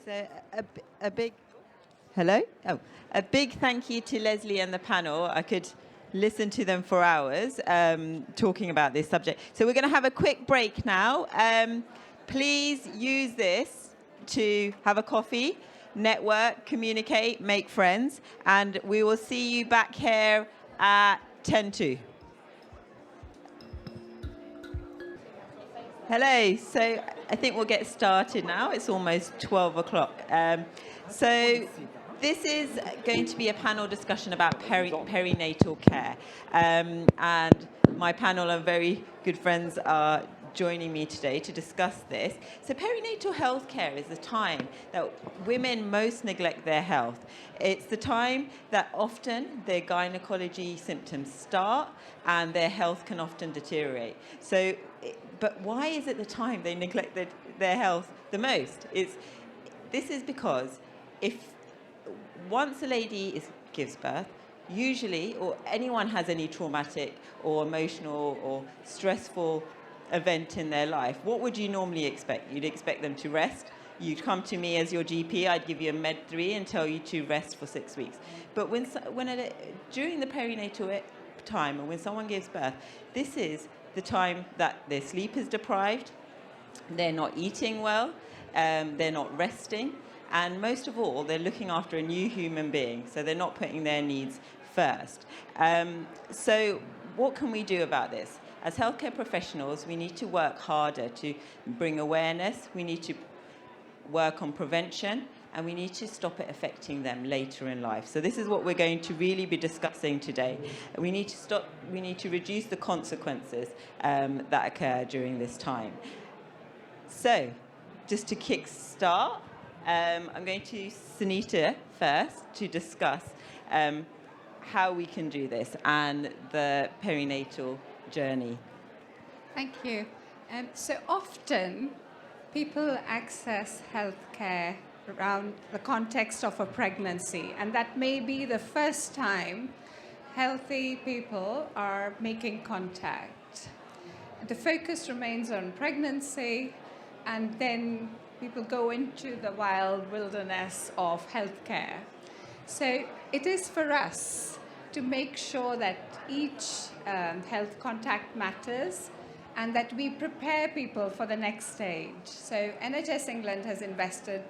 So a big hello. Oh, a big thank you to Leslie and the panel. I could listen to them for hours talking about this subject. So we're going to have a quick break now. Please use this to have a coffee, network, communicate, make friends, and we will see you back here at 10 to. Hello. So I think we'll get started now. It's almost 12 o'clock. So this is going to be a panel discussion about perinatal care. And my panel of very good friends are joining me today to discuss this. So perinatal health care is the time that women most neglect their health. It's the time that often their gynecology symptoms start and their health can often deteriorate. But why is it the time they neglect their health the most? This is because if once a lady gives birth, usually, or anyone has any traumatic or emotional or stressful event in their life, what would you normally expect? You'd expect them to rest. You'd come to me as your GP, I'd give you a med 3 and tell you to rest for 6 weeks. But during the perinatal time, and when someone gives birth, this is the time that their sleep is deprived, they're not eating well, they're not resting, and most of all, they're looking after a new human being, so they're not putting their needs first. So what can we do about this? As healthcare professionals, we need to work harder to bring awareness, we need to work on prevention, and we need to stop it affecting them later in life. So this is what we're going to really be discussing today. We need to reduce the consequences that occur during this time. So just to kick start, I'm going to Sunita first to discuss how we can do this and the perinatal journey. Thank you. So often people access healthcare around the context of a pregnancy, and that may be the first time healthy people are making contact. The focus remains on pregnancy, and then people go into the wild wilderness of healthcare. So it is for us to make sure that each health contact matters and that we prepare people for the next stage. So NHS England has invested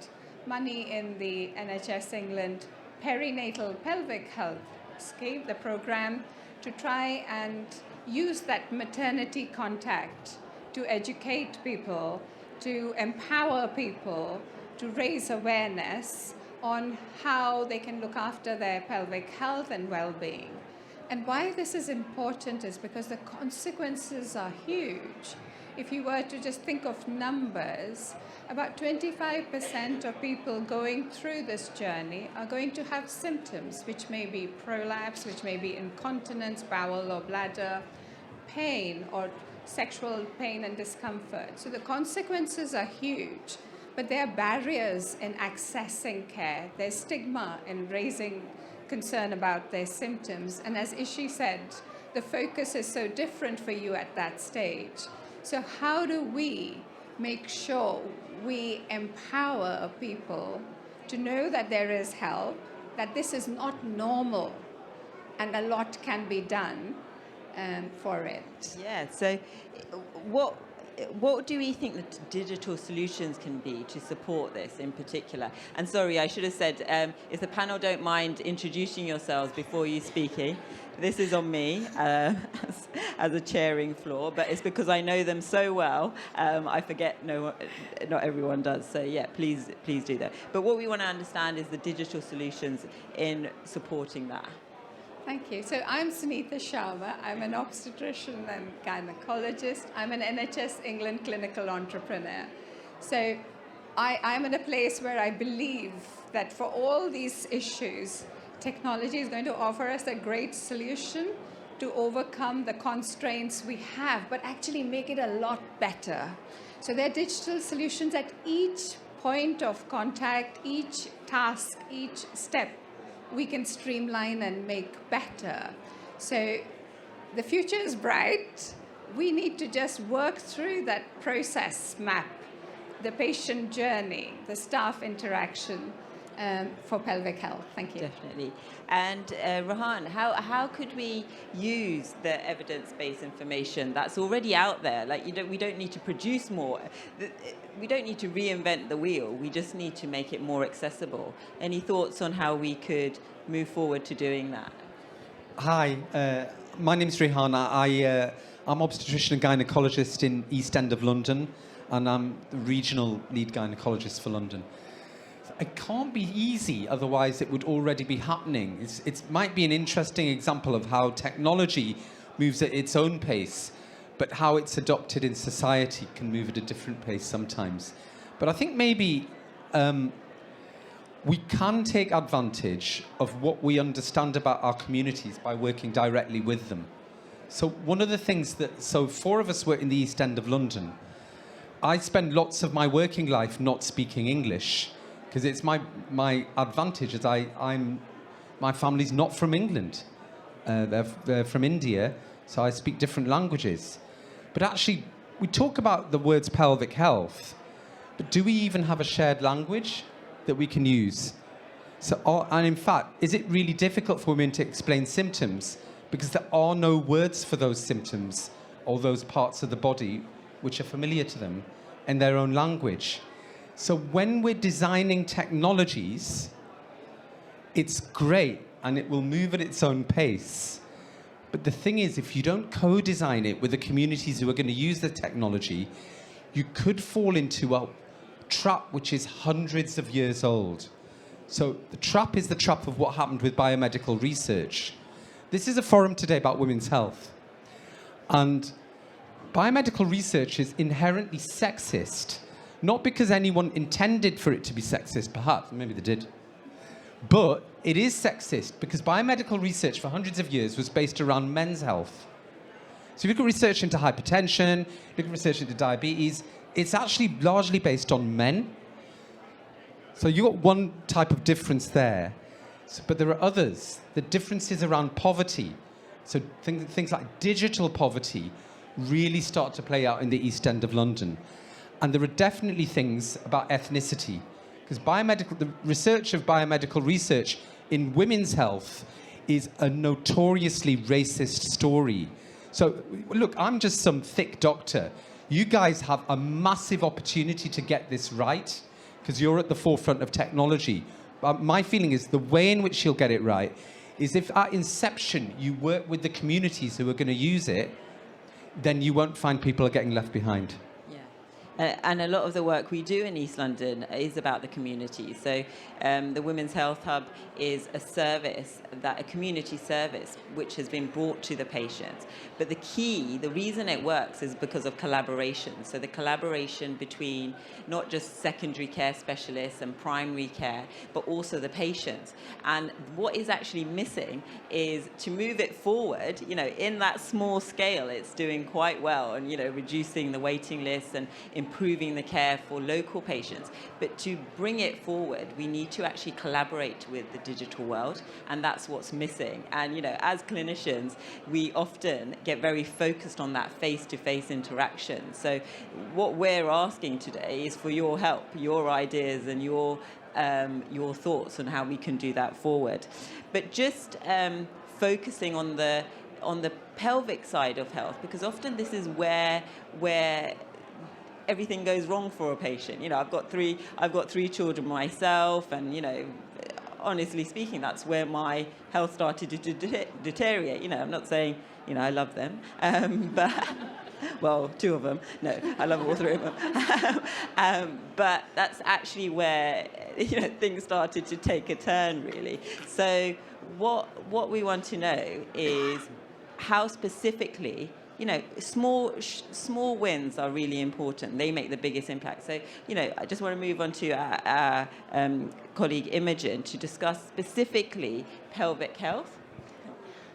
money in the NHS England perinatal pelvic health scheme, the program, to try and use that maternity contact to educate people, to empower people, to raise awareness on how they can look after their pelvic health and well-being. And why this is important is because the consequences are huge. If you were to just think of numbers, about 25% of people going through this journey are going to have symptoms, which may be prolapse, which may be incontinence, bowel or bladder, pain or sexual pain and discomfort. So the consequences are huge, but there are barriers in accessing care. There's stigma in raising concern about their symptoms. And as Ishi said, the focus is so different for you at that stage. So how do we make sure we empower people to know that there is help, that this is not normal, and a lot can be done for it? Yeah, so what do we think the digital solutions can be to support this in particular? And sorry, I should have said, if the panel don't mind introducing yourselves before you speaking, this is on me as a chairing floor, but it's because I know them so well, I forget not everyone does. So yeah, please do that. But what we want to understand is the digital solutions in supporting that. Thank you. So I'm Sunita Sharma. I'm an obstetrician and gynecologist. I'm an NHS England clinical entrepreneur. So I'm in a place where I believe that for all these issues, technology is going to offer us a great solution to overcome the constraints we have, but actually make it a lot better. So there are digital solutions at each point of contact, each task, each step we can streamline and make better. So the future is bright. We need to just work through that process map the patient journey, the staff interaction for pelvic health. Thank you. Definitely. And Rohan, how could we use the evidence-based information that's already out there? Like, we don't need to produce more. We don't need to reinvent the wheel. We just need to make it more accessible. Any thoughts on how we could move forward to doing that? Hi, my name's Rehan. I'm obstetrician and gynecologist in East End of London, and I'm the regional lead gynecologist for London. It can't be easy, otherwise it would already be happening. It might be an interesting example of how technology moves at its own pace, but how it's adopted in society can move at a different pace sometimes. But I think maybe we can take advantage of what we understand about our communities by working directly with them. So one of the things so 4 of us work in the East End of London. I spend lots of my working life not speaking English, because it's my advantage as my family's not from England. They're from India, so I speak different languages. But actually, we talk about the words pelvic health, but do we even have a shared language that we can use? And in fact, is it really difficult for women to explain symptoms because there are no words for those symptoms or those parts of the body which are familiar to them in their own language? So when we're designing technologies, it's great and it will move at its own pace. But the thing is, if you don't co-design it with the communities who are going to use the technology, you could fall into a trap which is hundreds of years old. So the trap is the trap of what happened with biomedical research. This is a forum today about women's health. And biomedical research is inherently sexist. Not because anyone intended for it to be sexist, perhaps, maybe they did. But it is sexist because biomedical research for hundreds of years was based around men's health. So if you look at research into hypertension, look at research into diabetes, it's actually largely based on men. So you've got one type of difference there. But there are others. The differences around poverty. So things like digital poverty really start to play out in the East End of London. And there are definitely things about ethnicity, because the research of biomedical research in women's health is a notoriously racist story. So, look, I'm just some thick doctor. You guys have a massive opportunity to get this right, because you're at the forefront of technology. My feeling is the way in which you'll get it right is if at inception you work with the communities who are going to use it, then you won't find people are getting left behind. And a lot of the work we do in East London is about the community. So the Women's Health Hub is a community service, which has been brought to the patients. But the reason it works is because of collaboration. So the collaboration between not just secondary care specialists and primary care, but also the patients. And what is actually missing is to move it forward, in that small scale, it's doing quite well and, reducing the waiting lists and improving the care for local patients. But to bring it forward, we need to actually collaborate with the digital world, and that's what's missing. And, as clinicians, we often get very focused on that face-to-face interaction. So what we're asking today is for your help, your ideas, and your thoughts on how we can do that forward. But just focusing on the pelvic side of health, because often this is where everything goes wrong for a patient. I've got three children myself, and honestly speaking, that's where my health started to deteriorate. I'm not saying I love them, but well, 2 of them. No, I love all 3 of them. But that's actually where things started to take a turn, really. So what we want to know is how specifically. Small wins are really important. They make the biggest impact. So, I just want to move on to our colleague Imogen to discuss specifically pelvic health.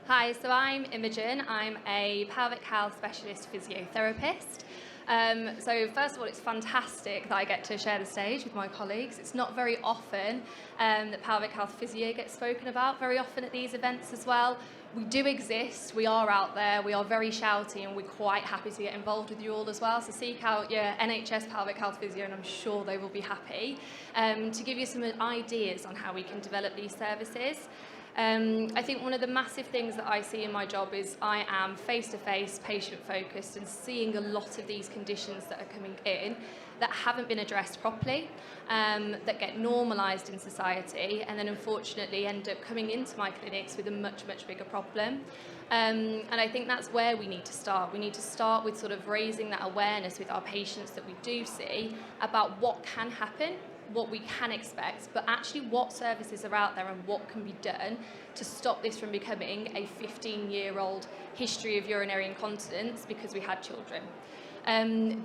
Hi, so I'm Imogen. I'm a pelvic health specialist physiotherapist. So first of all, it's fantastic that I get to share the stage with my colleagues. It's not very often that pelvic health physio gets spoken about very often at these events as well. We do exist, we are out there, we are very shouty, and we're quite happy to get involved with you all as well. So seek out your NHS pelvic health physio and I'm sure they will be happy to give you some ideas on how we can develop these services. I think one of the massive things that I see in my job is I am face-to-face, patient-focused, and seeing a lot of these conditions that are coming in that haven't been addressed properly, that get normalised in society, and then unfortunately end up coming into my clinics with a much, much bigger problem. And I think that's where we need to start. We need to start with sort of raising that awareness with our patients that we do see about what can happen, what we can expect, but actually what services are out there and what can be done to stop this from becoming a 15-year-old history of urinary incontinence because we had children.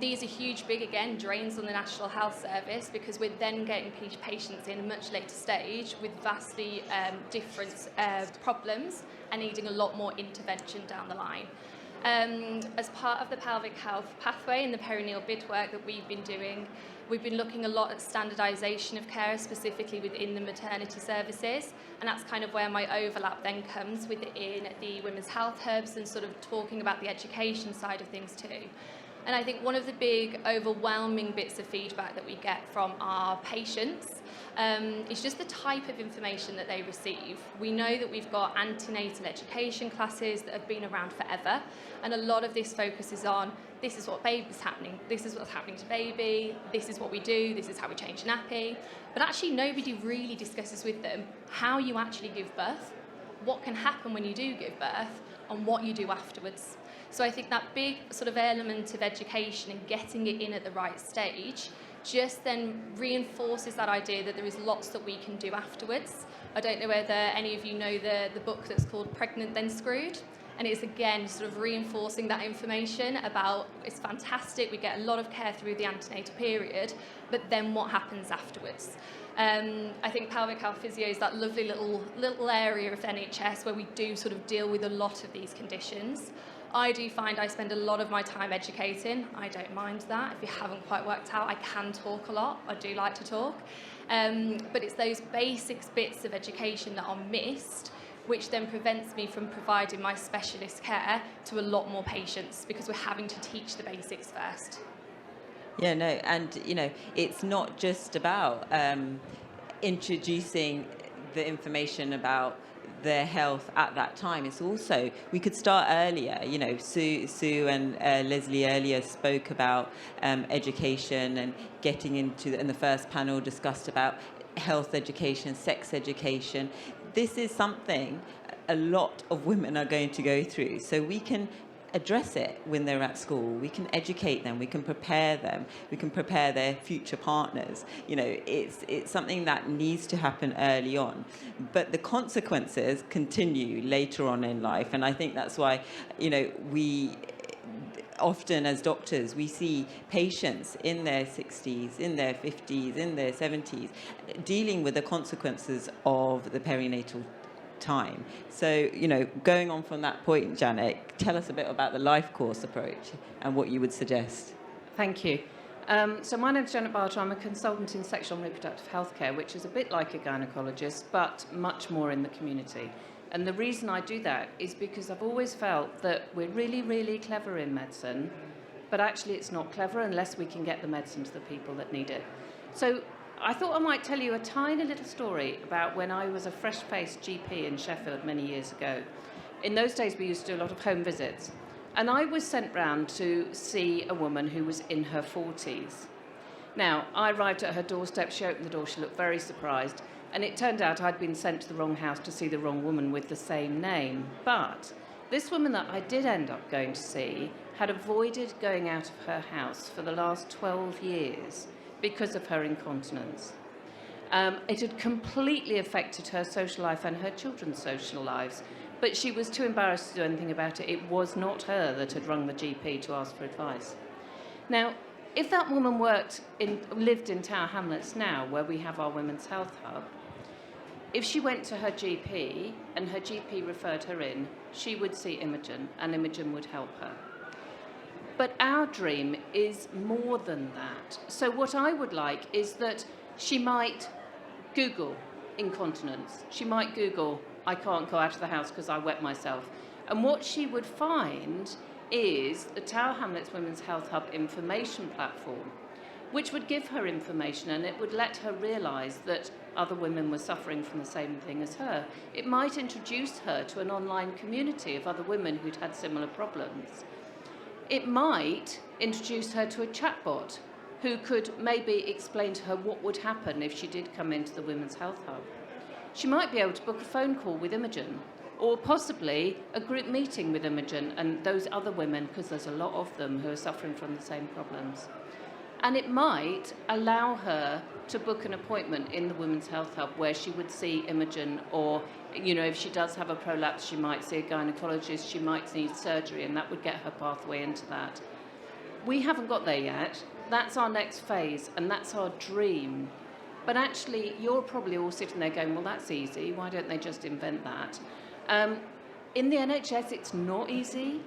These are huge, big, again, drains on the National Health Service because we're then getting patients in a much later stage with vastly different problems and needing a lot more intervention down the line. As part of the pelvic health pathway and the perineal bid work that we've been doing, we've been looking a lot at standardisation of care, specifically within the maternity services, and that's kind of where my overlap then comes within the women's health hubs and sort of talking about the education side of things too. And I think one of the big overwhelming bits of feedback that we get from our patients is just the type of information that they receive. We know that we've got antenatal education classes that have been around forever, and a lot of this focuses on this is what baby's happening, this is what's happening to baby, this is what we do, this is how we change a nappy. But actually nobody really discusses with them how you actually give birth, what can happen when you do give birth, and what you do afterwards. So I think that big sort of element of education and getting it in at the right stage just then reinforces that idea that there is lots that we can do afterwards. I don't know whether any of you know the book that's called Pregnant Then Screwed. And it's, again, sort of reinforcing that information about it's fantastic, we get a lot of care through the antenatal period, but then what happens afterwards? I think pelvic health physio is that lovely little area of NHS where we do sort of deal with a lot of these conditions. I do find I spend a lot of my time educating. I don't mind that. If you haven't quite worked out, I can talk a lot. I do like to talk. But it's those basic bits of education that are missed, which then prevents me from providing my specialist care to a lot more patients because we're having to teach the basics first. Yeah, no, and, you know, it's not just about introducing the information about their health at that time. It's also, we could start earlier. You know, Sue and Leslie earlier spoke about education and getting into, and the first panel discussed about health education, sex education. This is something a lot of women are going to go through. So we can address it when they're at school. We can educate them. We can prepare them. We can prepare their future partners. You know, it's something that needs to happen early on. But the consequences continue later on in life. And I think that's why, you know, we often as doctors, we see patients in their 60s, in their 50s, in their 70s, dealing with the consequences of the perinatal time. So, you know, going on from that point, Janet, tell us a bit about the life course approach and what you would suggest. Thank you. So my name's Janet Barter. I'm a consultant in sexual and reproductive healthcare, which is a bit like a gynaecologist, but much more in the community. And the reason I do that is because I've always felt that we're really, really clever in medicine, but actually it's not clever unless we can get the medicine to the people that need it. So I thought I might tell you a tiny little story about when I was a fresh-faced GP in Sheffield many years ago. In those days, we used to do a lot of home visits. And I was sent round to see a woman who was in her 40s. Now, I arrived at her doorstep, she opened the door, she looked very surprised, and it turned out I'd been sent to the wrong house to see the wrong woman with the same name. But this woman that I did end up going to see had avoided going out of her house for the last 12 years because of her incontinence. It had completely affected her social life and her children's social lives, but she was too embarrassed to do anything about it. It was not her that had rung the GP to ask for advice. Now, if that woman lived in Tower Hamlets now, where we have our Women's Health Hub, if she went to her GP and her GP referred her in, she would see Imogen, and Imogen would help her. But our dream is more than that. So what I would like is that she might Google incontinence. She might Google, I can't go out of the house because I wet myself. And what she would find is the Tower Hamlets Women's Health Hub information platform, which would give her information, and it would let her realise that other women were suffering from the same thing as her. It might introduce her to an online community of other women who'd had similar problems. It might introduce her to a chatbot who could maybe explain to her what would happen if she did come into the Women's Health Hub. She might be able to book a phone call with Imogen, or possibly a group meeting with Imogen and those other women, because there's a lot of them who are suffering from the same problems. And it might allow her to book an appointment in the Women's Health Hub where she would see Imogen, or, you know, if she does have a prolapse, she might see a gynecologist, she might need surgery, and that would get her pathway into that. We haven't got there yet. That's our next phase, and that's our dream. But actually, you're probably all sitting there going, well, that's easy. Why don't they just invent that? In the NHS, it's not easy.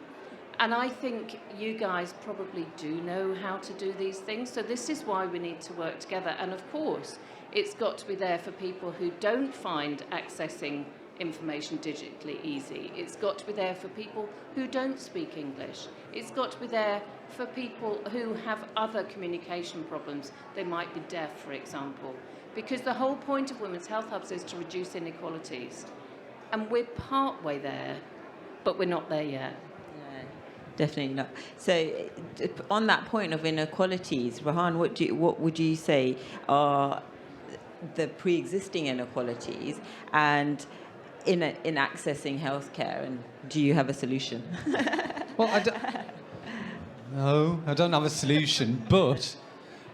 And I think you guys probably do know how to do these things. So this is why we need to work together. And of course, it's got to be there for people who don't find accessing information digitally easy. It's got to be there for people who don't speak English. It's got to be there for people who have other communication problems. They might be deaf, for example. Because the whole point of Women's Health Hubs is to reduce inequalities. And we're part way there, but we're not there yet. Definitely not. So, on that point of inequalities, Rahan, what would you say are the pre-existing inequalities and in accessing healthcare? And do you have a solution? Well, I don't have a solution, but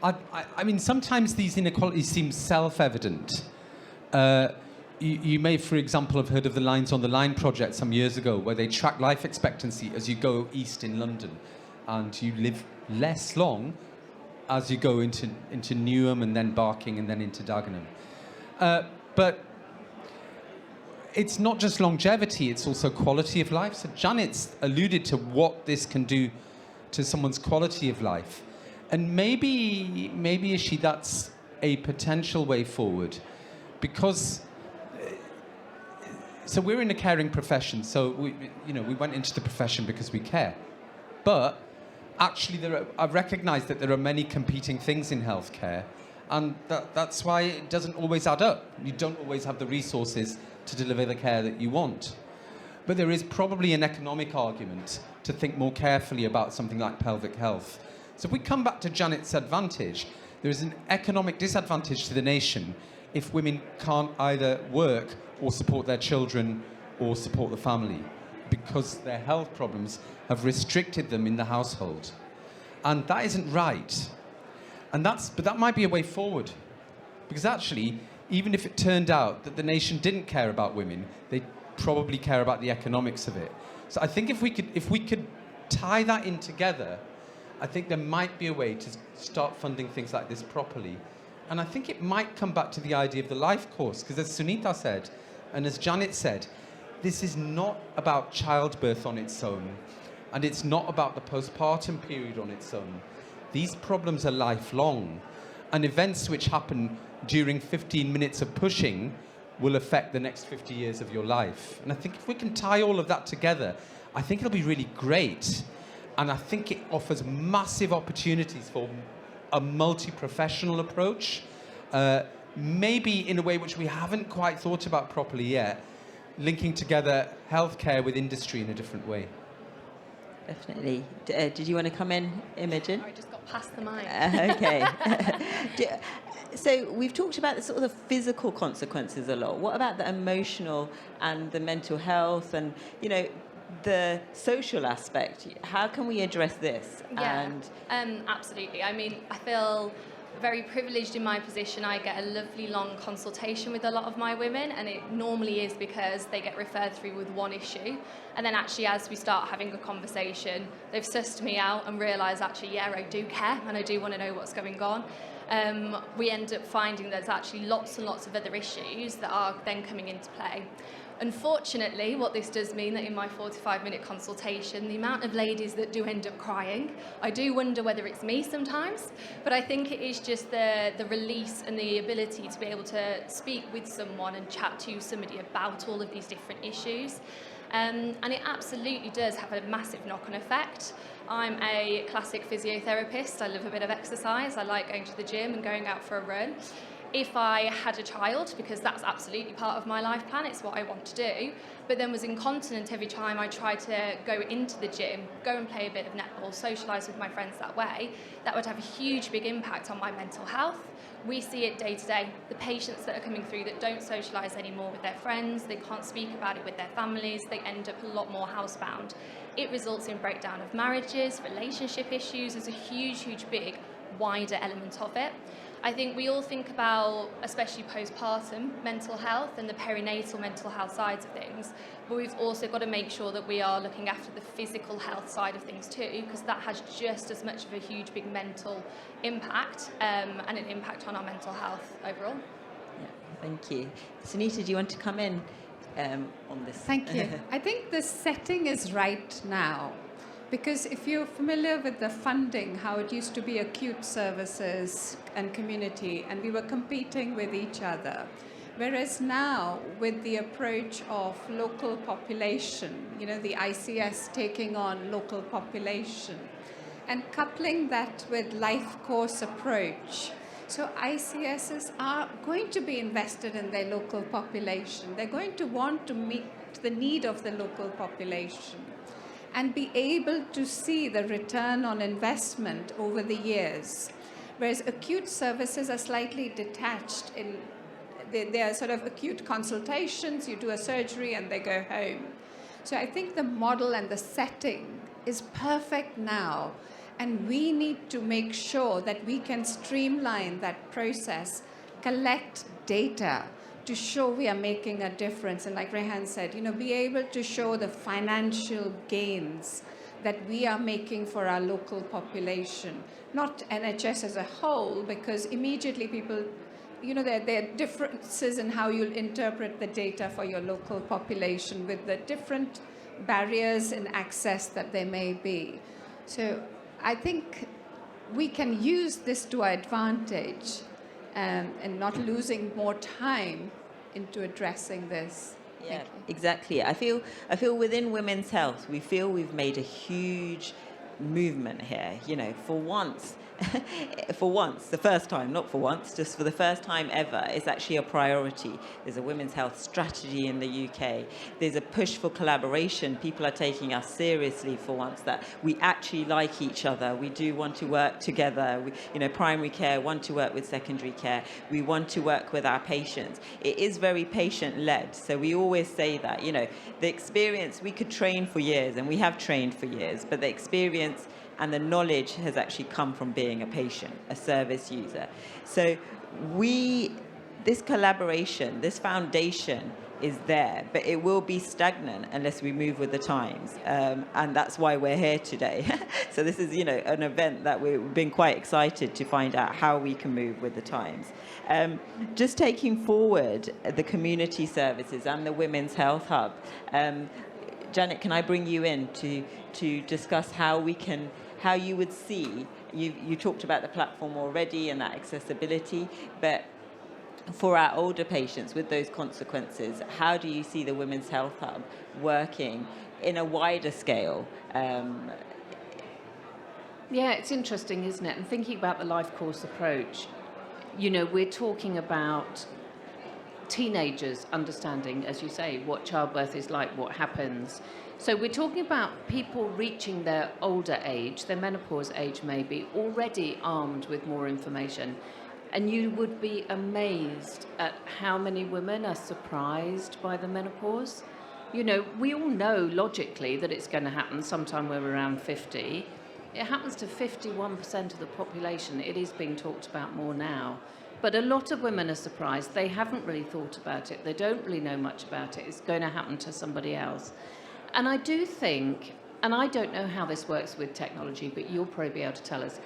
I mean, sometimes these inequalities seem self-evident. You may, for example, have heard of the Lines on the Line project some years ago, where they track life expectancy as you go east in London, and you live less long as you go into Newham and then Barking and then into Dagenham. But it's not just longevity, it's also quality of life. So Janet's alluded to what this can do to someone's quality of life. And maybe that's a potential way forward, because so we're in a caring profession, so we went into the profession because we care. But actually, I've recognised that there are many competing things in healthcare, and that's why it doesn't always add up. You don't always have the resources to deliver the care that you want. But there is probably an economic argument to think more carefully about something like pelvic health. So if we come back to Janet's advantage, there is an economic disadvantage to the nation if women can't either work or support their children or support the family, because their health problems have restricted them in the household. And that isn't right. But that might be a way forward. Because actually, even if it turned out that the nation didn't care about women, they'd probably care about the economics of it. So I think if we could tie that in together, I think there might be a way to start funding things like this properly. And I think it might come back to the idea of the life course, because as Sunita said, and as Janet said, this is not about childbirth on its own, and it's not about the postpartum period on its own. These problems are lifelong, and events which happen during 15 minutes of pushing will affect the next 50 years of your life. And I think if we can tie all of that together, I think it'll be really great. And I think it offers massive opportunities for a multi-professional approach, maybe in a way which we haven't quite thought about properly yet, linking together healthcare with industry in a different way. Definitely. Did you want to come in, Imogen? I just got past the mic. Okay. So we've talked about the sort of the physical consequences a lot. What about the emotional and the mental health and, the social aspect? How can we address this? Yeah, absolutely. I mean, I feel very privileged in my position. I get a lovely long consultation with a lot of my women, and it normally is because they get referred through with one issue, and then actually as we start having a conversation, they've sussed me out and realised actually, yeah, I do care and I do want to know what's going on. We end up finding there's actually lots and lots of other issues that are then coming into play. Unfortunately, what this does mean that in my 45-minute consultation, the amount of ladies that do end up crying, I do wonder whether it's me sometimes, but I think it is just the release and the ability to be able to speak with someone and chat to somebody about all of these different issues. And it absolutely does have a massive knock-on effect. I'm a classic physiotherapist. I love a bit of exercise. I like going to the gym and going out for a run. If I had a child, because that's absolutely part of my life plan, it's what I want to do, but then was incontinent every time I tried to go into the gym, go and play a bit of netball, socialise with my friends that way, that would have a huge big impact on my mental health. We see it day to day. The patients that are coming through that don't socialise anymore with their friends, they can't speak about it with their families, they end up a lot more housebound. It results in breakdown of marriages, relationship issues. There's a huge, huge, big, wider element of it. I think we all think about, especially postpartum, mental health and the perinatal mental health sides of things, but we've also got to make sure that we are looking after the physical health side of things too, because that has just as much of a huge, big mental impact and an impact on our mental health overall. Yeah, thank you. Sunita, do you want to come in on this? Thank you. I think the setting is right now. Because if you're familiar with the funding, how it used to be acute services and community, and we were competing with each other. Whereas now, with the approach of local population, the ICS taking on local population, and coupling that with life course approach. So ICSs are going to be invested in their local population. They're going to want to meet the need of the local population and be able to see the return on investment over the years. Whereas acute services are slightly detached. They are sort of acute consultations, you do a surgery and they go home. So I think the model and the setting is perfect now. And we need to make sure that we can streamline that process, collect data, to show we are making a difference. And like Rehan said, be able to show the financial gains that we are making for our local population. Not NHS as a whole, because immediately people, there are differences in how you'll interpret the data for your local population with the different barriers in access that there may be. So I think we can use this to our advantage and not losing more time into addressing this. Yeah, exactly. I feel within women's health, we feel we've made a huge movement here. For once, the first time, not for once, just for the first time ever, it's actually a priority. There's a women's health strategy in the UK. There's a push for collaboration. People are taking us seriously for once, that we actually like each other. We do want to work together. Primary care want to work with secondary care. We want to work with our patients. It is very patient-led. So we always say that, the experience, we could train for years, and we have trained for years, but the experience and the knowledge has actually come from being a patient, a service user. So this collaboration, this foundation is there, but it will be stagnant unless we move with the times. And that's why we're here today. So this is, an event that we've been quite excited to find out how we can move with the times. Just taking forward the community services and the Women's Health Hub. Janet, can I bring you in to discuss how you would see, you talked about the platform already and that accessibility, but for our older patients with those consequences, how do you see the Women's Health Hub working in a wider scale? Yeah, it's interesting, isn't it? And thinking about the life course approach, we're talking about teenagers understanding, as you say, what childbirth is like, what happens. So we're talking about people reaching their older age, their menopause age maybe, already armed with more information. And you would be amazed at how many women are surprised by the menopause. We all know logically that it's going to happen sometime when we're around 50. It happens to 51% of the population. It is being talked about more now. But a lot of women are surprised. They haven't really thought about it. They don't really know much about it. It's going to happen to somebody else. And I do think, and I don't know how this works with technology, but you'll probably be able to tell us,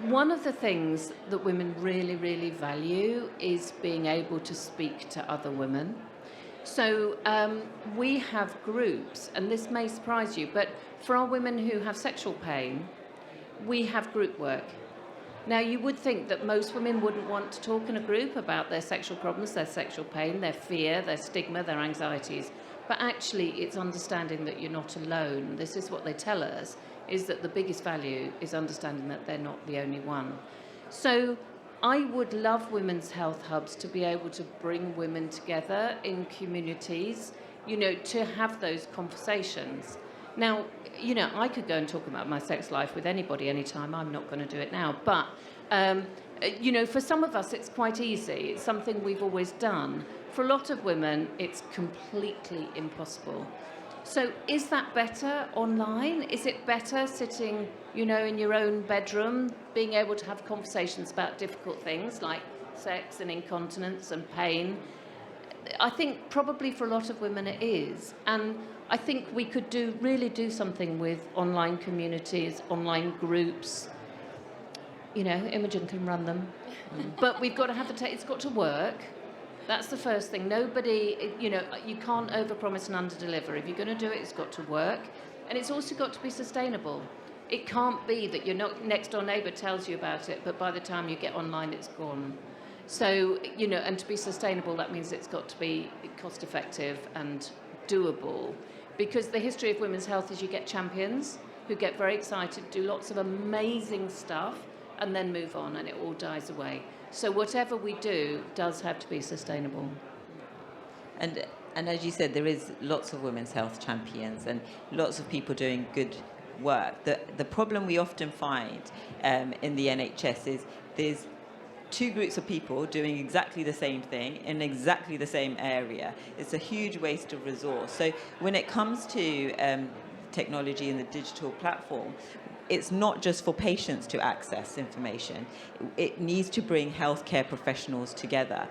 one of the things that women really, really value is being able to speak to other women. So we have groups, and this may surprise you, but for our women who have sexual pain, we have group work. Now, you would think that most women wouldn't want to talk in a group about their sexual problems, their sexual pain, their fear, their stigma, their anxieties. But actually, it's understanding that you're not alone. This is what they tell us, is that the biggest value is understanding that they're not the only one. So I would love women's health hubs to be able to bring women together in communities, you know, to have those conversations. Now, you know, I could go and talk about my sex life with anybody anytime. I'm not going to do it now. But, you know, for some of us, it's quite easy. It's something we've always done. For a lot of women, it's completely impossible. So is that better online? Is it better sitting, you know, in your own bedroom, being able to have conversations about difficult things like sex and incontinence and pain? I think probably for a lot of women it is. And I think we could really do something with online communities, online groups. You know, Imogen can run them. But we've got to have it's got to work. That's the first thing. Nobody, you know, you can't overpromise and underdeliver. If you're going to do it, it's got to work. And it's also got to be sustainable. It can't be that your next door neighbour tells you about it, but by the time you get online, it's gone. So, you know, and to be sustainable, that means it's got to be cost effective and doable. Because the history of women's health is you get champions who get very excited, do lots of amazing stuff, and then move on, and it all dies away. So whatever we do does have to be sustainable. And as you said, there is lots of women's health champions and lots of people doing good work. The problem we often find in the NHS is there's two groups of people doing exactly the same thing in exactly the same area. It's a huge waste of resource. So when it comes to technology and the digital platform, it's not just for patients to access information. It needs to bring healthcare professionals together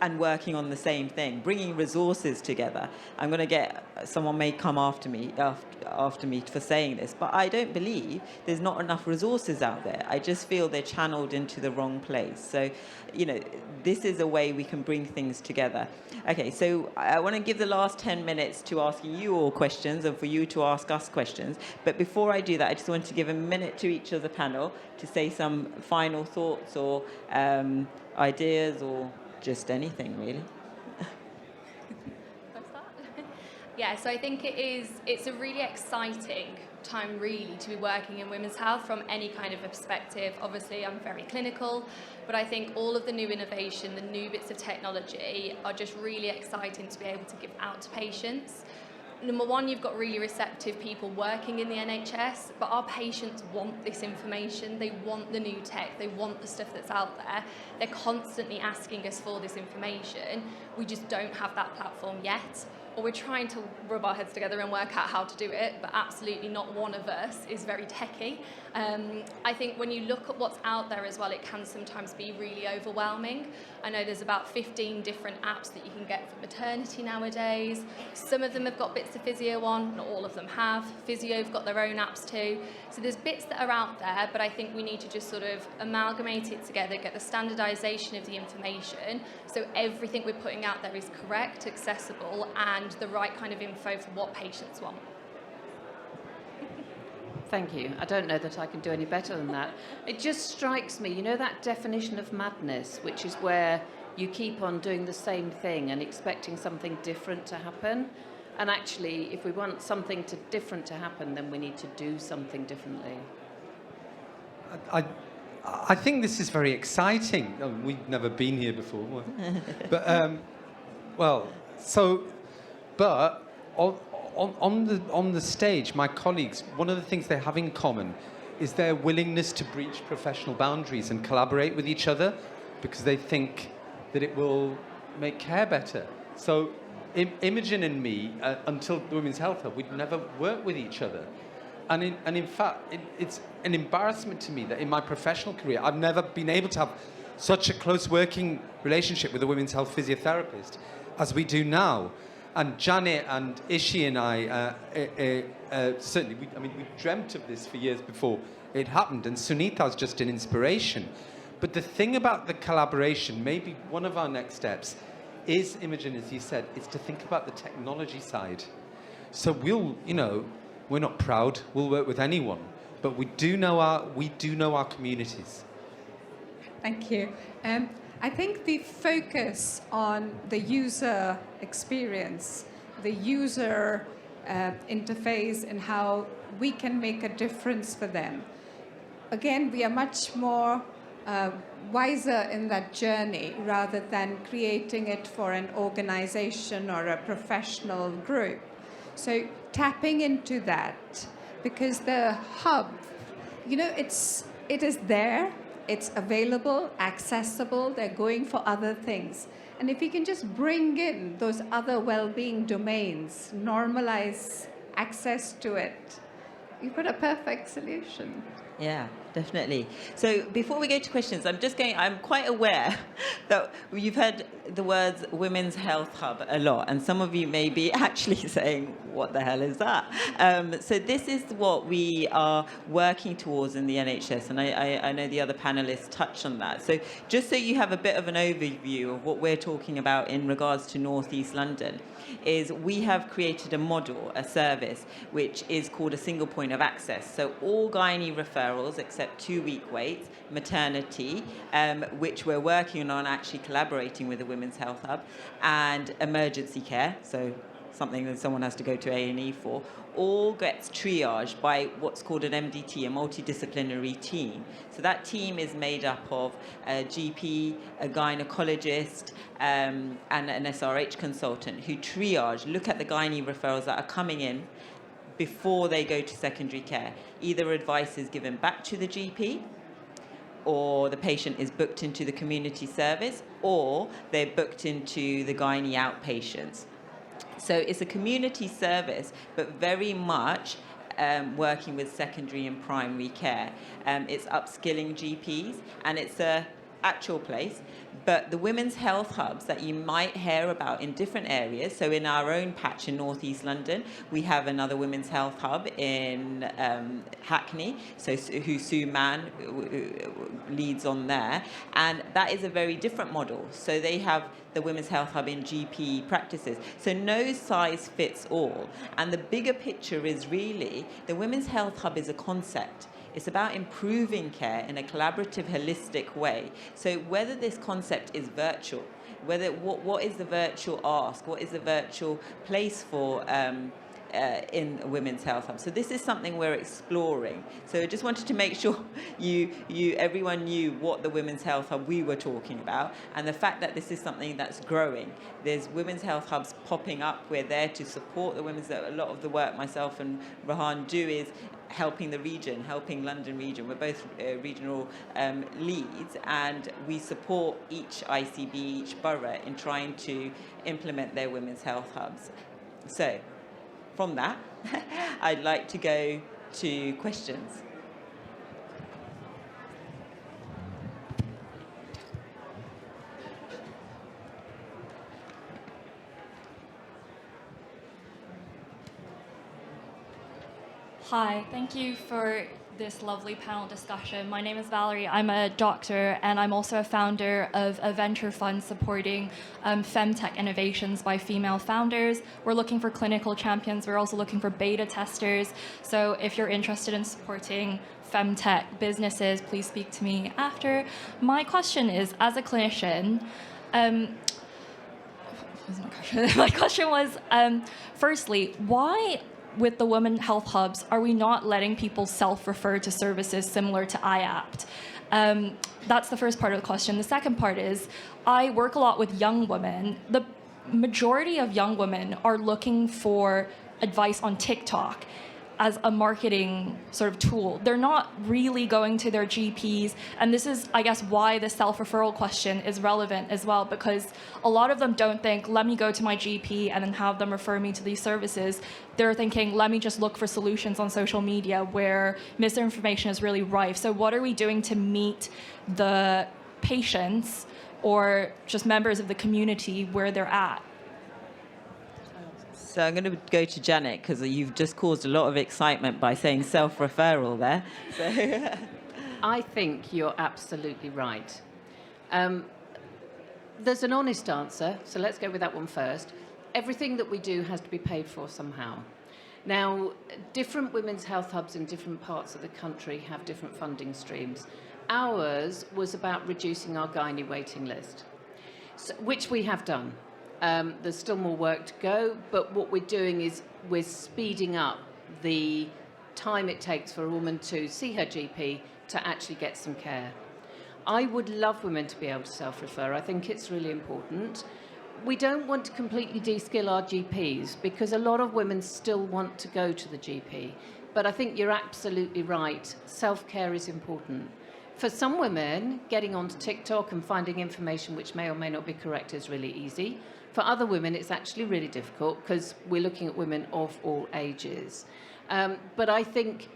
and working on the same thing, bringing resources together. I'm going to get, someone may come after me for saying this, but I don't believe there's not enough resources out there. I just feel they're channeled into the wrong place. So, you know, this is a way we can bring things together. Okay, so I want to give the last 10 minutes to asking you all questions and for you to ask us questions. But before I do that, I just want to give a minute to each of the panel to say some final thoughts or ideas or just anything, really. Yeah, so I think it's a really exciting time really to be working in women's health from any kind of a perspective. Obviously, I'm very clinical, but I think all of the new innovation, the new bits of technology are just really exciting to be able to give out to patients. Number one, you've got really receptive people working in the NHS, but our patients want this information. They want the new tech. They want the stuff that's out there. They're constantly asking us for this information. We just don't have that platform yet. Or we're trying to rub our heads together and work out how to do it, but absolutely not one of us is very techy. I think when you look at what's out there as well, it can sometimes be really overwhelming. I know there's about 15 different apps that you can get for maternity nowadays. Some of them have got bits of physio on, not all of them have. Physio have got their own apps too. So there's bits that are out there, but I think we need to just sort of amalgamate it together, get the standardization of the information, so everything we're putting out there is correct, accessible, and the right kind of info for what patients want. Thank you. I don't know that I can do any better than that. It just strikes me, you know, that definition of madness, which is where you keep on doing the same thing and expecting something different to happen. And actually, if we want something different to happen, then we need to do something differently. I think this is very exciting. Oh, we've never been here before. But, but on the stage, my colleagues, one of the things they have in common is their willingness to breach professional boundaries and collaborate with each other because they think that it will make care better. So Imogen and me, until the Women's Health Hub, we'd never worked with each other. And in fact, it's an embarrassment to me that in my professional career, I've never been able to have such a close working relationship with a women's health physiotherapist as we do now. And Janet and Ishi and I, certainly, we dreamt of this for years before it happened, and Sunita's just an inspiration. But the thing about the collaboration, maybe one of our next steps, is, Imogen, as you said, is to think about the technology side. So we'll, we're not proud. We'll work with anyone, but we do know our communities. Thank you. I think the focus on the user experience, the user interface, and how we can make a difference for them. Again, we are much more wiser in that journey rather than creating it for an organization or a professional group. So tapping into that, because the hub, it is there, it's available, accessible, they're going for other things. And if you can just bring in those other well-being domains, normalize access to it, you've got a perfect solution. Yeah, definitely. So before we go to questions, I'm quite aware that you've heard the words Women's Health Hub a lot, and some of you may be actually saying, what the hell is that? So this is what we are working towards in the NHS, and I know the other panelists touched on that. So just so you have a bit of an overview of what we're talking about in regards to North East London, is we have created a model, a service, which is called a single point of access. So all gynae referrals, except 2-week waits, maternity, which we're working on actually collaborating with the Women's Health Hub, and emergency care, so something that someone has to go to A&E for, all gets triaged by what's called an MDT, a multidisciplinary team. So that team is made up of a GP, a gynecologist, and an SRH consultant who triage, look at the gynae referrals that are coming in before they go to secondary care. Either advice is given back to the GP, or the patient is booked into the community service, or they're booked into the gynae outpatients. So it's a community service, but very much working with secondary and primary care. It's upskilling GPs, and it's a actual place. But the women's health hubs that you might hear about in different areas, so in our own patch in North East London, we have another women's health hub in Hackney, so who Sue Mann leads on there, and that is a very different model. So they have the women's health hub in GP practices. So no size fits all. And the bigger picture is really the women's health hub is a concept. It's about improving care in a collaborative, holistic way. So whether this concept is virtual, what is the virtual ask, what is the virtual place for in a women's health hub. So this is something we're exploring. So I just wanted to make sure everyone knew what the women's health hub we were talking about, and the fact that this is something that's growing. There's women's health hubs popping up. We're there to support the women's. A lot of the work myself and Rahan do is helping the region, helping London region. We're both regional leads, and we support each ICB, each borough in trying to implement their women's health hubs. So from that, I'd like to go to questions. Hi, thank you for this lovely panel discussion. My name is Valerie. I'm a doctor, and I'm also a founder of a venture fund supporting femtech innovations by female founders. We're looking for clinical champions. We're also looking for beta testers. So if you're interested in supporting femtech businesses, please speak to me after. My question is, as a clinician, my question was, firstly, why with the women health hubs are we not letting people self-refer to services similar to IAPT? That's the first part of the question. The second part is, I work a lot with young women. The majority of young women are looking for advice on TikTok as a marketing sort of tool. They're not really going to their GPs, and this is, I guess, why the self-referral question is relevant as well, because a lot of them don't think, let me go to my GP and then have them refer me to these services. They're thinking, let me just look for solutions on social media where misinformation is really rife. So what are we doing to meet the patients or just members of the community where they're at? So I'm going to go to Janet, because you've just caused a lot of excitement by saying self-referral there. So I think you're absolutely right. there's an honest answer, so let's go with that one first. Everything that we do has to be paid for somehow. Now, different women's health hubs in different parts of the country have different funding streams. Ours was about reducing our gynae waiting list, which we have done. There's still more work to go, but what we're doing is we're speeding up the time it takes for a woman to see her GP to actually get some care. I would love women to be able to self-refer. I think it's really important. We don't want to completely de-skill our GPs because a lot of women still want to go to the GP. But I think you're absolutely right. Self-care is important. For some women, getting onto TikTok and finding information which may or may not be correct is really easy. For other women, it's actually really difficult because we're looking at women of all ages. But I think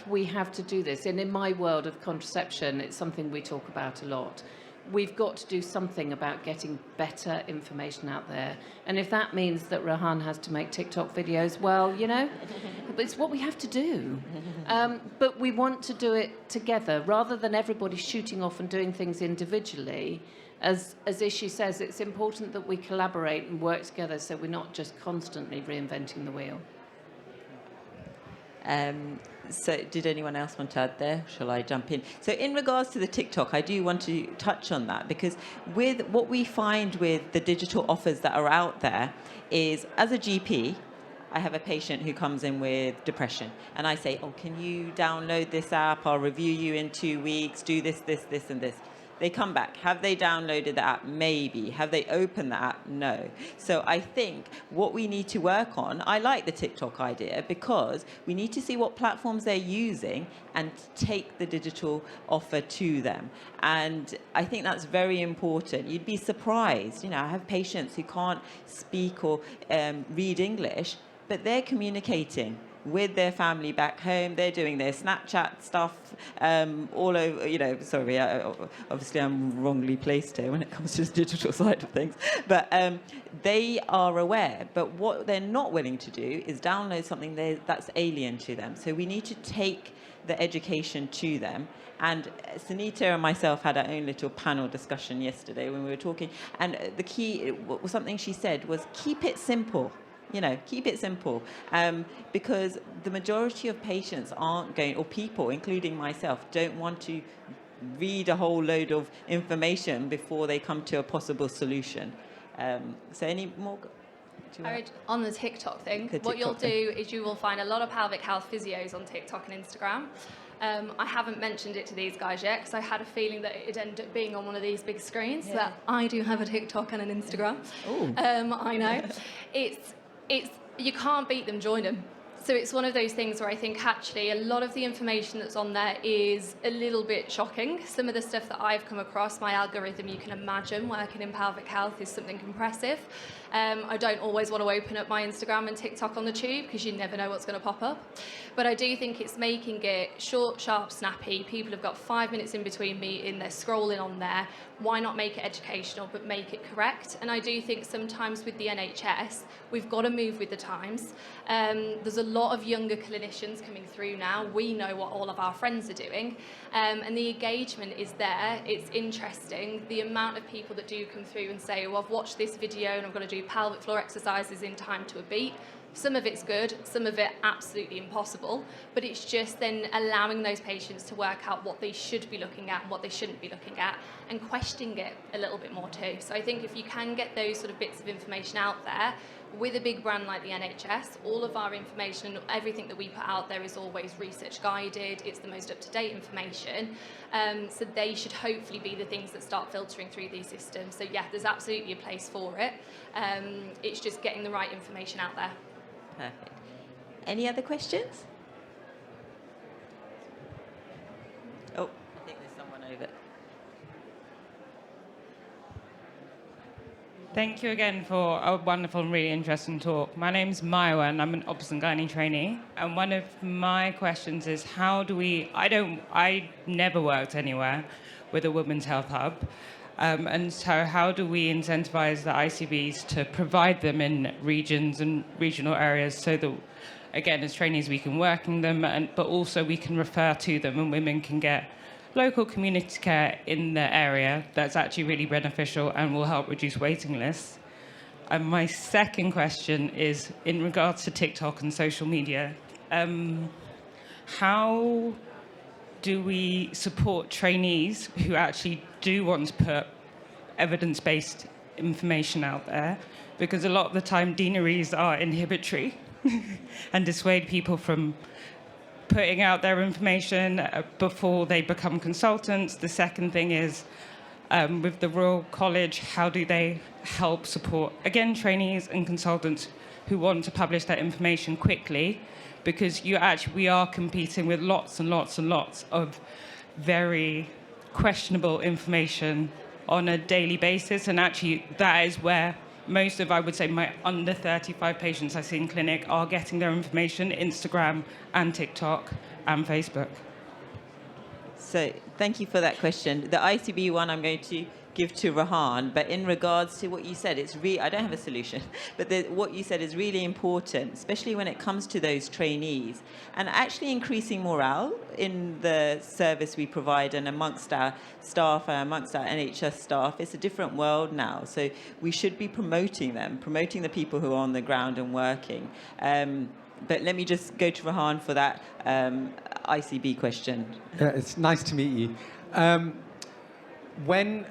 we have to do this. And in my world of contraception, it's something we talk about a lot. We've got to do something about getting better information out there. And if that means that Rehan has to make TikTok videos, well, you know, it's what we have to do. But we want to do it together rather than everybody shooting off and doing things individually. As Ishi says, it's important that we collaborate and work together so we're not just constantly reinventing the wheel. So did anyone else want to add there? Shall I jump in? So in regards to the TikTok, I do want to touch on that because with what we find with the digital offers that are out there is, as a GP, I have a patient who comes in with depression and I say, oh, can you download this app? I'll review you in 2 weeks, do this, this, and this. They come back. Have they downloaded the app? Maybe. Have they opened the app? No. So I think what we need to work on, I like the TikTok idea because we need to see what platforms they're using and take the digital offer to them. And I think that's very important. You'd be surprised. You know, I have patients who can't speak or read English, but they're communicating with their family back home. They're doing their Snapchat stuff all over, you know, sorry, obviously I'm wrongly placed here when it comes to the digital side of things, but they are aware. But what they're not willing to do is download something that's alien to them. So we need to take the education to them. And Sunita and myself had our own little panel discussion yesterday when we were talking. And the key, something she said was keep it simple. You know, keep it simple, because the majority of patients aren't going, or people, including myself, don't want to read a whole load of information before they come to a possible solution. So any more? On the TikTok thing, what you'll do is you will find a lot of pelvic health physios on TikTok and Instagram. I haven't mentioned it to these guys yet because I had a feeling that it'd end up being on one of these big screens. Yeah. So that I do have a TikTok and an Instagram. I know. It's you can't beat them, join them. So it's one of those things where I think actually a lot of the information that's on there is a little bit shocking. Some of the stuff that I've come across, my algorithm, you can imagine working in pelvic health is something impressive. I don't always want to open up my Instagram and TikTok on the tube because you never know what's going to pop up. But I do think it's making it short, sharp, snappy. People have got 5 minutes in between meeting, they're scrolling on there. Why not make it educational but make it correct? And I do think sometimes with the NHS, we've got to move with the times. There's a lot of younger clinicians coming through now. We know what all of our friends are doing. And the engagement is there. It's interesting. The amount of people that do come through and say, well, I've watched this video and I'm going to do pelvic floor exercises in time to a beat. Some of it's good, some of it absolutely impossible, but it's just then allowing those patients to work out what they should be looking at and what they shouldn't be looking at and questioning it a little bit more too. So I think if you can get those sort of bits of information out there, with a big brand like the NHS, all of our information, everything that we put out there is always research guided, it's the most up-to-date information, so they should hopefully be the things that start filtering through these systems. So yeah, there's absolutely a place for it. It's just getting the right information out there. Perfect. Any other questions? Oh, I think there's someone over. Thank you again for a wonderful and really interesting talk. My name's Maiwa and I'm an obs and gynae trainee. And one of my questions is I never worked anywhere with a women's health hub. And so how do we incentivize the ICBs to provide them in regions and regional areas so that, again, as trainees, we can work in them, but also we can refer to them and women can get local community care in the area that's actually really beneficial and will help reduce waiting lists? And my second question is in regards to TikTok and social media. How do we support trainees who actually do want to put evidence-based information out there? Because a lot of the time, deaneries are inhibitory and dissuade people from putting out their information before they become consultants. The second thing is, with the Royal College, how do they help support, again, trainees and consultants who want to publish that information quickly? Because we are competing with lots and lots and lots of very questionable information on a daily basis. And actually, that is where most of, I would say, my under 35 patients I see in clinic are getting their information, Instagram and TikTok and Facebook. So thank you for that question. The ICB one I'm going to give to Rahan, but in regards to what you said, I don't have a solution, but what you said is really important, especially when it comes to those trainees, and actually increasing morale in the service we provide and amongst our staff and amongst our NHS staff. It's a different world now, so we should be promoting them, promoting the people who are on the ground and working. But let me just go to Rahan for that ICB question. Yeah, it's nice to meet you. When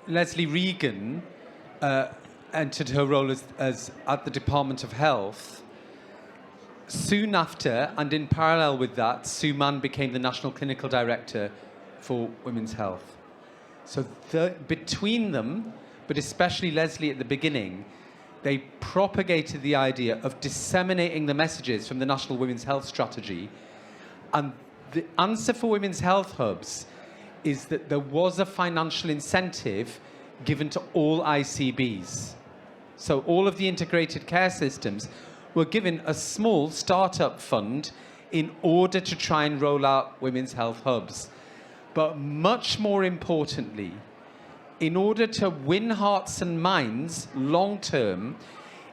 Leslie Regan entered her role as at the Department of Health, soon after, and in parallel with that, Sue Mann became the National Clinical Director for Women's Health. So between them, but especially Leslie at the beginning, they propagated the idea of disseminating the messages from the National Women's Health Strategy. And the answer for women's health hubs is that there was a financial incentive given to all ICBs. So all of the integrated care systems were given a small startup fund in order to try and roll out women's health hubs. But much more importantly, in order to win hearts and minds long term,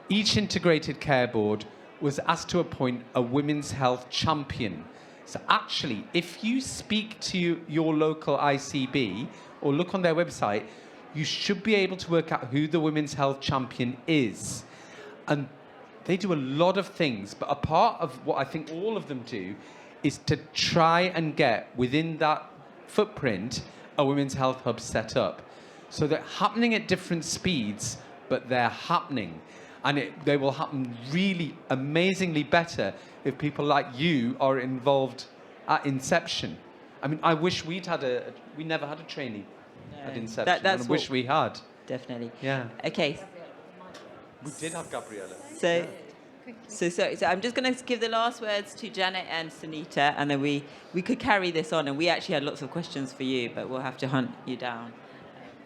each integrated care board was asked to appoint a women's health champion. So actually, if you speak to your local ICB or look on their website, you should be able to work out who the women's health champion is. And they do a lot of things, but a part of what I think all of them do is to try and get within that footprint a women's health hub set up. So they're happening at different speeds, but they're happening. And they will happen really amazingly better if people like you are involved at inception. I mean, I wish we never had a trainee at inception. I wish we had. Definitely. Yeah. Okay. We did have Gabriella. So I'm just going to give the last words to Janet and Sunita, and then we could carry this on. And we actually had lots of questions for you, but we'll have to hunt you down.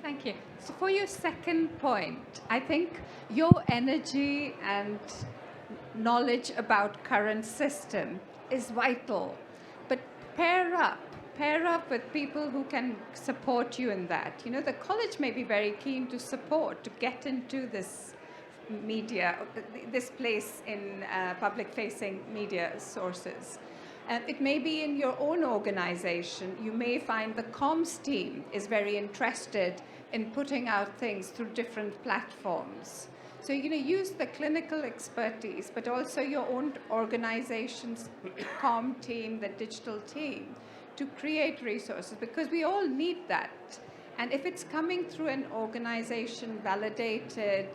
Thank you. So for your second point, I think your energy and knowledge about current system is vital. But pair up with people who can support you in that. You know, the college may be very keen to support, to get into this media, this place in public-facing media sources. It may be in your own organization. You may find the comms team is very interested in putting out things through different platforms. So, you know, use the clinical expertise, but also your own organization's comm team, the digital team, to create resources, because we all need that. And if it's coming through an organization validated,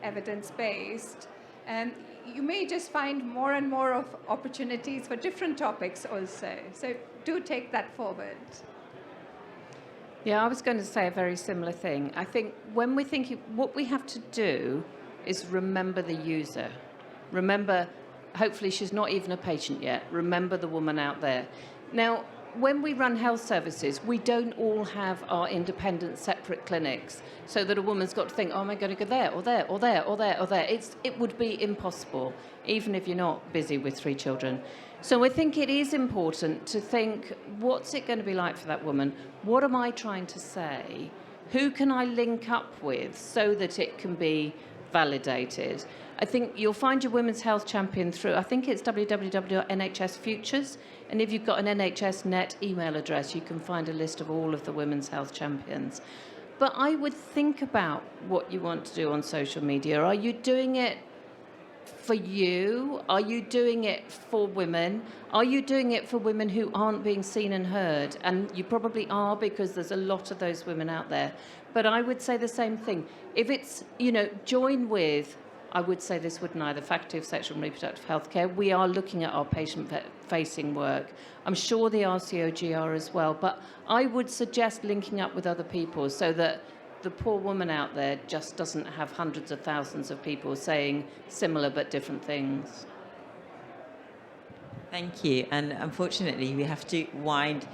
evidence-based, you may just find more and more of opportunities for different topics also. So do take that forward. Yeah, I was going to say a very similar thing. I think when we think what we have to do is remember the user. Remember, hopefully she's not even a patient yet. Remember the woman out there. Now, when we run health services, we don't all have our independent, separate clinics, so that a woman's got to think, oh, am I going to go there, or there, or there, or there, or there? It would be impossible, even if you're not busy with 3 children. So I think it is important to think, what's it going to be like for that woman? What am I trying to say? Who can I link up with so that it can be validated. I think you'll find your women's health champion through, I think it's www.NHS Futures, and if you've got an NHS Net email address, you can find a list of all of the women's health champions. But I would think about what you want to do on social media. Are you doing it for you? Are you doing it for women? Are you doing it for women who aren't being seen and heard? And you probably are, because there's a lot of those women out there. But I would say the same thing. If it's, join with, I would say this would neither Faculty of Sexual and Reproductive Healthcare. We are looking at our patient-facing work. I'm sure the RCOG are as well. But I would suggest linking up with other people so that the poor woman out there just doesn't have hundreds of thousands of people saying similar but different things. Thank you. And unfortunately, we have to wind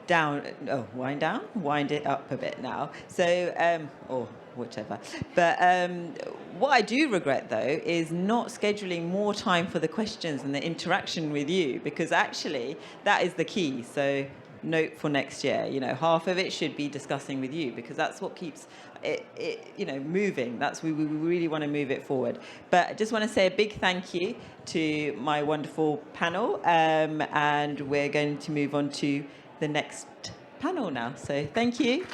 it up a bit now. So, or whichever. But what I do regret, though, is not scheduling more time for the questions and the interaction with you, because actually that is the key. So note for next year, half of it should be discussing with you, because that's what keeps it moving. We really want to move it forward. But I just want to say a big thank you to my wonderful panel, and we're going to move on to the next panel now. So thank you.